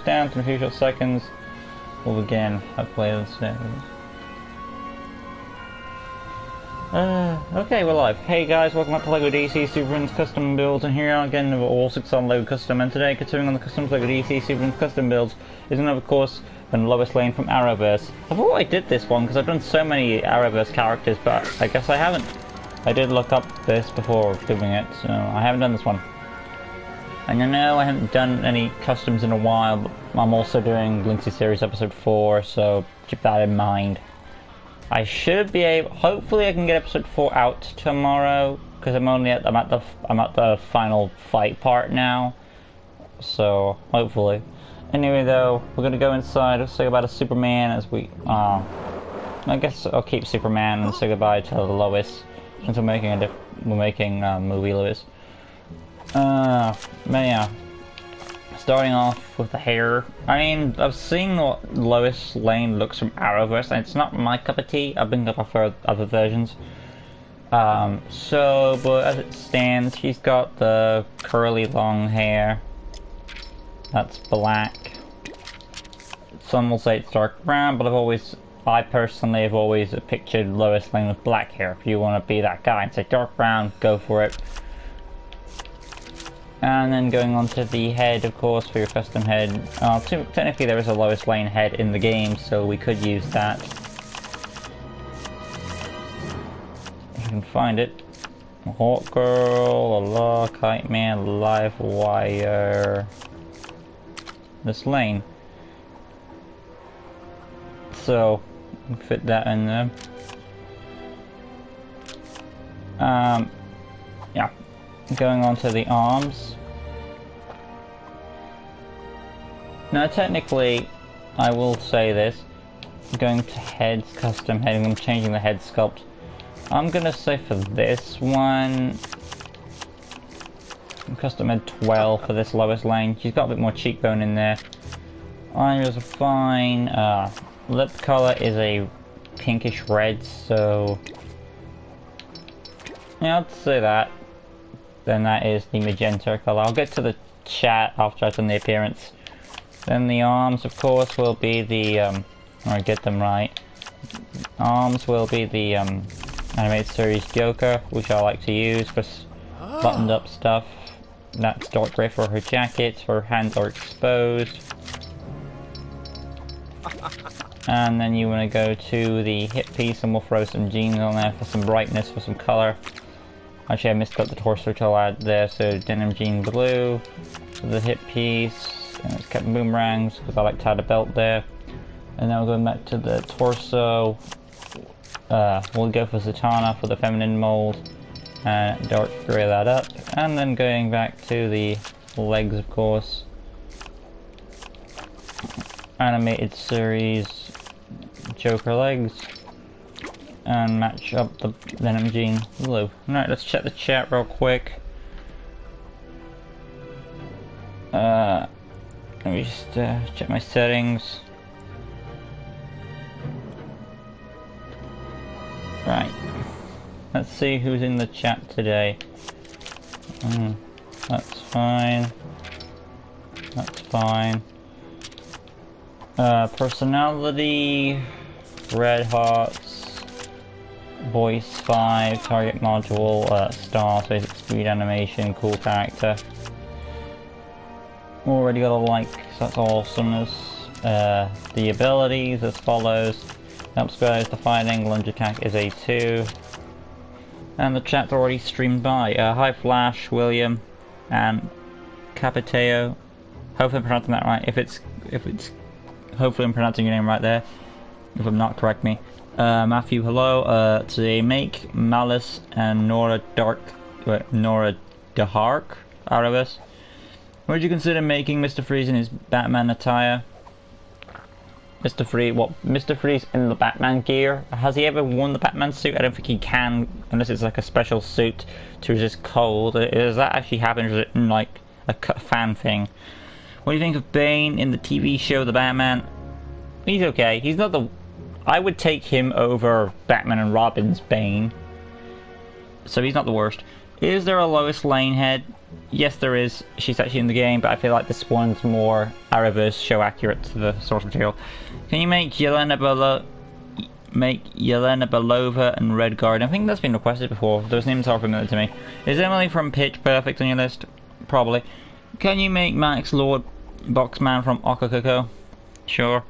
down in a few short seconds. We'll begin. Hopefully this okay, we're live. Hey guys, welcome back to LEGO DC Superman's Custom Builds, and here again with all 6 on LEGO Custom, and today, continuing on the Customs LEGO DC Superman's Custom Builds, is another course from Lois Lane from Arrowverse. I thought I did this one because I've done so many Arrowverse characters, but I guess I haven't. I did look up this before doing it, so I haven't done this one. And I know I haven't done any customs in a while, but I'm also doing Linksy Series Episode 4, so keep that in mind. I should be able. Hopefully, I can get episode 4 out tomorrow because I'm at the final fight part now. So hopefully. Anyway, though, we're gonna go inside. Let's say goodbye to Superman as we. I guess I'll keep Superman and say goodbye to Lois since we're making movie Lois. Yeah. Starting off with the hair. I mean, I've seen what Lois Lane looks from Arrowverse, and it's not my cup of tea. I've been up for other versions. But as it stands, she's got the curly long hair. That's black. Some will say it's dark brown, but I personally have always pictured Lois Lane with black hair. If you want to be that guy and say dark brown, go for it. And then going on to the head, of course, for your custom head. Technically there is a Lois Lane head in the game, so we could use that. If you can find it. Hawk Girl, Kite Man, Live Wire. This Lane. So, we can fit that in there. Yeah. Going on to the arms. Now technically, I will say this, going to heads, custom head, I'm changing the head sculpt. I'm gonna say for this one, custom head 12 for this Lois Lane. She's got a bit more cheekbone in there. Eyes are fine. Lip color is a pinkish red, so yeah, I'd say that. Then that is the magenta color. I'll get to the chat after I've done the appearance. Then the arms, of course, will be the, or get them right. Arms will be the, animated series Joker, which I like to use for buttoned up stuff. That's dark grey for her jacket, her hands are exposed. And then you want to go to the hip piece and we'll throw some jeans on there for some brightness, for some color. Actually, I missed out the torso, which I'll add there, so denim jean blue for the hip piece. And it's kept boomerangs because I like to add a belt there. And now we're going back to the torso. We'll go for Zatanna for the feminine mold and dark grey that up. And then going back to the legs, of course. Animated series Joker legs. And match up the denim jean blue. Alright, let's check the chat real quick. Let me just check my settings. Right. Let's see who's in the chat today. That's fine. That's fine. Personality, Red Hearts, Voice 5, target module, star, basic speed animation, cool character. Already got a like, so that's awesomeness. The abilities as follows. Upspare is the fighting, lunge attack is a 2. And the chat's already streamed by. Hi Flash, William, and Capiteo. Hopefully I'm pronouncing that right. If it's hopefully I'm pronouncing your name right there. If I'm not, correct me. Matthew, hello. Today make Malice and Nora DeHark out of us. Would you consider making Mr. Freeze in his Batman attire? Mr. Freeze in the Batman gear? Has he ever worn the Batman suit? I don't think he can, unless it's like a special suit to resist cold. Does that actually happen, or is it like a fan thing? What do you think of Bane in the TV show The Batman? He's okay. He's not the... I would take him over Batman and Robin's Bane. So he's not the worst. Is there a Lois Lane head? Yes, there is. She's actually in the game, but I feel like this one's more Arrowverse show accurate to the source material. Can you make Yelena Belova and Red Guard? I think that's been requested before. Those names are familiar to me. Is Emily from Pitch Perfect on your list? Probably. Can you make Max Lord Boxman from Okokoko? Sure.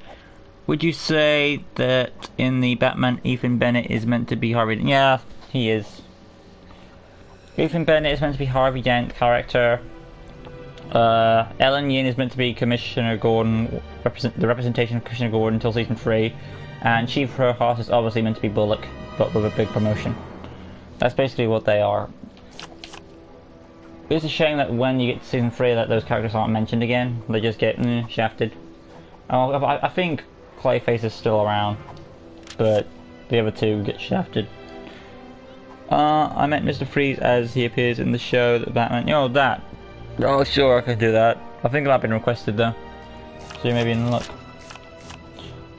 Would you say that in the Batman, Ethan Bennett is meant to be Harvey? Yeah, he is. Ethan Bennett is meant to be Harvey Dent character. Ellen Yin is meant to be Commissioner Gordon, the representation of Commissioner Gordon until season 3. And Chief Rojas is obviously meant to be Bullock, but with a big promotion. That's basically what they are. It's a shame that when you get to season 3 that those characters aren't mentioned again. They just get shafted. I think Clayface is still around, but the other two get shafted. I met Mr. Freeze as he appears in the show that Batman. You know that. Oh sure, I can do that. I think that'd been requested though, so you may be in luck.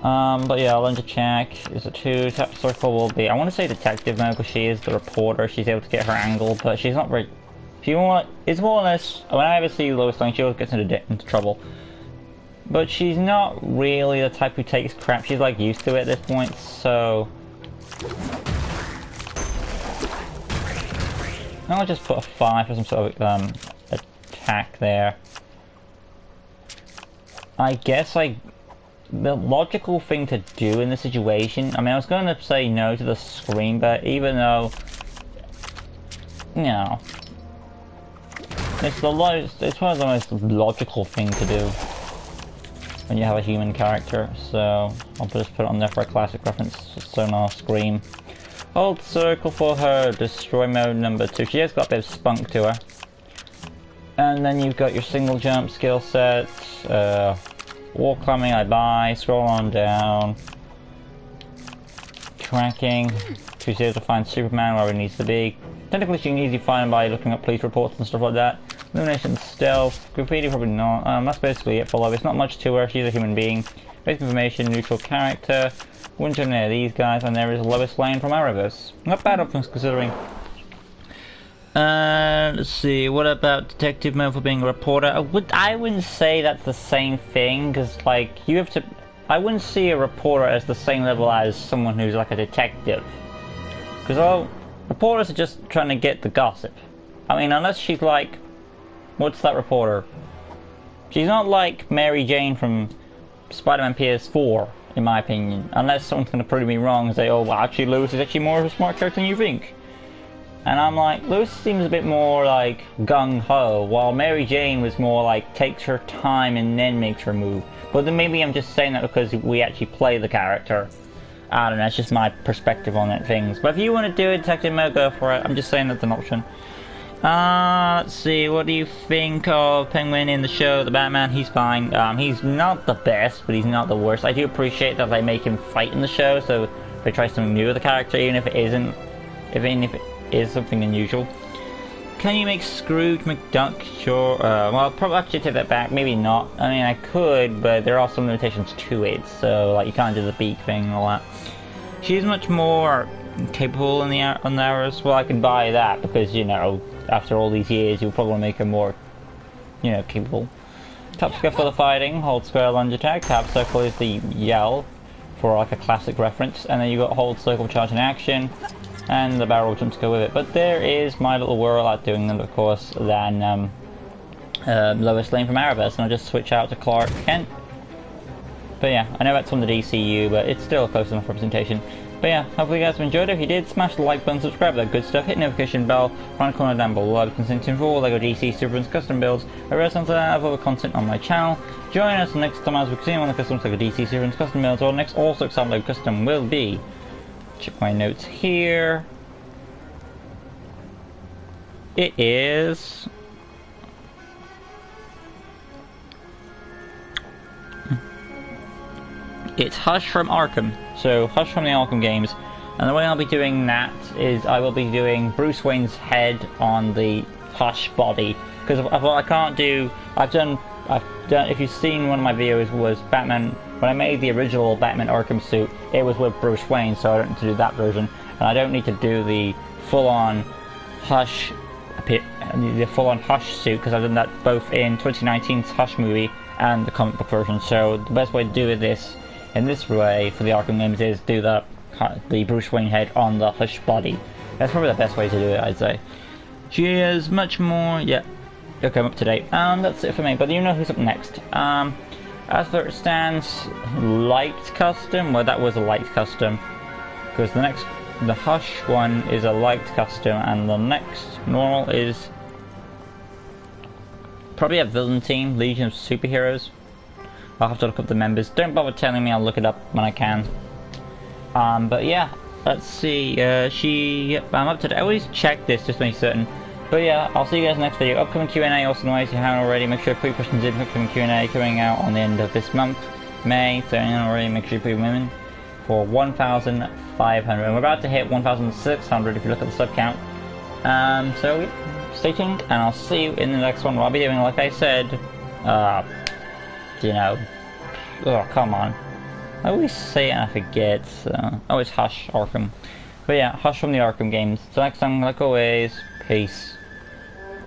But yeah, I'll learn to check. Is it 2? Tap circle will be. I want to say detective mode because she is the reporter. She's able to get her angle, but she's not very. It's more or less. When I ever see Lois Lane, she always gets into trouble. But she's not really the type who takes crap. She's like used to it at this point, so. I'll just put a 5 for some sort of attack there. I guess like the logical thing to do in this situation. I mean, I was going to say no to the scream, but even though, you know, it's one of the most logical thing to do when you have a human character. So I'll just put it on there for a classic reference. Sonar scream. Hold circle for her, destroy mode number 2. She has got a bit of spunk to her. And then you've got your single jump skill set, wall climbing I buy, scroll on down, tracking, she's able to find Superman wherever he needs to be. Technically she can easily find him by looking at police reports and stuff like that. Illumination, stealth, graffiti probably not. That's basically it for Lois. Not much to her, she's a human being. Basic information, neutral character. Wouldn't turn any of these guys, and there is Lois Lane from Arrowverse. Not bad options considering. Let's see, what about detective mode for being a reporter? I wouldn't say that's the same thing, because like, you have to... I wouldn't see a reporter as the same level as someone who's like a detective. Because all reporters are just trying to get the gossip. I mean, unless she's like... What's that reporter? She's not like Mary Jane from Spider-Man PS4. In my opinion, unless someone's going to prove me wrong and say, oh, well, actually Lois is actually more of a smart character than you think. And I'm like, Lois seems a bit more like gung-ho, while Mary Jane was more like takes her time and then makes her move. But then maybe I'm just saying that because we actually play the character. I don't know, it's just my perspective on that things. But if you want to do a detective mode, go for it. I'm just saying that's an option. Let's see, what do you think of Penguin in the show, the Batman? He's fine. He's not the best, but he's not the worst. I do appreciate that they make him fight in the show, so they try something new with the character, even if it isn't, even if it is something unusual. Can you make Scrooge McDuck? Sure. Well, I'll probably actually take that back. Maybe not. I mean, I could, but there are some limitations to it, so like you can't do the beak thing and all that. She's much more capable on the arrows. Well, I can buy that because, you know, after all these years, you'll probably make her more, you know, capable. Tap square for the fighting, hold square lunge attack, tap circle is the yell, for like a classic reference, and then you got hold circle charge in action, and the barrel jump to go with it. But there is my little whirl at doing them, of course, than Lois Lane from Arrowverse, and I'll just switch out to Clark Kent. But yeah, I know that's from the DCU, but it's still a close enough representation. But yeah, hopefully you guys have enjoyed it. If you did, smash the like button, subscribe, that good stuff, hit the notification bell, right corner down below, consenting for all LEGO DC Superman's custom builds, I realize something that I have other content on my channel. Join us next time as we continue on the customs LEGO DC Superman's custom builds, or next also exciting LEGO custom will be, check my notes here, it is, it's Hush from Arkham. So, Hush from the Arkham games. And the way I'll be doing that is I will be doing Bruce Wayne's head on the Hush body. Because I can't do... I've done... If you've seen one of my videos was Batman... When I made the original Batman Arkham suit, it was with Bruce Wayne, so I don't need to do that version. And I don't need to do the full-on Hush the full-on Hush suit, because I've done that both in 2019's Hush movie and the comic book version. So the best way to do this in this way for the Arkham games is do the Bruce Wayne head on the Hush body. That's probably the best way to do it, I'd say. She is much more, yeah, okay, I'm up to date. That's it for me, but you know who's up next. As for it stands, light custom, well that was a light custom, because the Hush one is a light custom, and the next normal is probably a villain team, Legion of Superheroes. I'll have to look up the members. Don't bother telling me, I'll look it up when I can. But yeah, let's see. I'm up to date. I always check this just to make certain. But yeah, I'll see you guys next video. Upcoming Q&A also, if you haven't already, make sure to put your questions in. Upcoming Q&A coming out on the end of this month, May. So if you haven't already, make sure you put them in for 1,500. And we're about to hit 1,600 if you look at the sub count. So yeah, stay tuned, and I'll see you in the next one. What I'll be doing, like I said, you know, oh come on, I always say it and I forget. Oh, it's Hush Arkham. But yeah, Hush from the Arkham games. So next time, like always, peace.